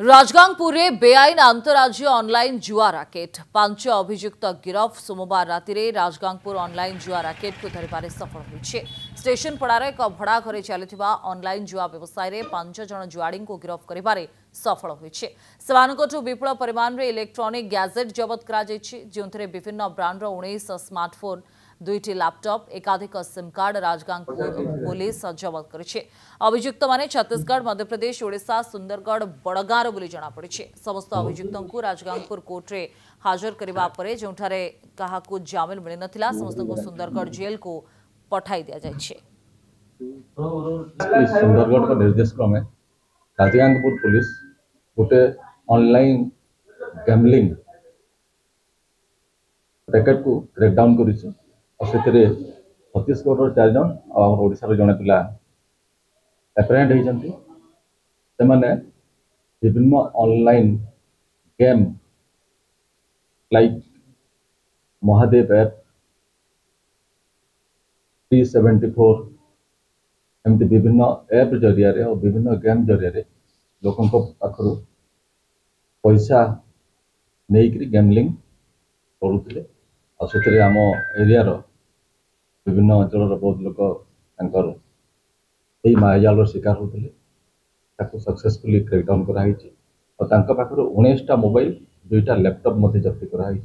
राजगांगपुर में बेआईन अंतरराज्य ऑनलाइन जुआ राकेट 5 अभियुक्त गिरफ सोमवार राति रे राजगांगपुर ऑनलाइन जुआ राकेट को धरबार सफल होइछे। स्टेशन पड़ार एक भड़ा घरे चलुवा ऑनलाइन जुआ व्यवसाय रे 5 जन जुआड़ी को गिरफ करिबारे सफल होइछे। सेमानकोठु विपुल परिमाण रे इलेक्ट्रॉनिक गैजेट जबत करा जायछि, जोंथरे विभिन्न ब्रांड रो 19 स्मार्टफोन, 2टी लैपटॉप, एकाधिक सिम कार्ड राजगांगपुर पुलिस जबत करिछे। अभियुक्त माने छत्तीसगढ़, मध्यप्रदेश, ओडिशा, सुंदरगढ़, बड़गांर बोली जना पड़िछे। समस्त अभियुक्तों को राजगांगपुर कोर्ट रे हाजर करिबा परे जोंठारे काहाकू जामिन मिलि नथिला समस्त को सुंदरगढ़ जेल को पठाई दिया जायछे। सुंदरगढ़ का निर्देश क्रमे राजगांगपुर पुलिस गोटे ऑनलाइन गैम्बलिंग रैकेट को क्रेकडाउन करिছে और छत्तीसगढ़ 4 जन और ओडिशा जड़े पिला एप्रेहेंड होइछन्ति। सेमाने विभिन्न online game like Mahadev app, T74 एमती विभिन्न ऐप जरिया रे और विभिन्न गेम जरिया रे लोकन को पाखरु पैसा नेइकरी गैम्बलिंग करुथिले और सेतरे आम एरिया रो विभिन्न अंचल बहुत लोक तांकर एई मायाजाल शिकार होते सक्सेसफुली क्रेकडाउन कराई और तांका पाखरु 19टा मोबाइल 2टा लैपटॉप जब्त कराई।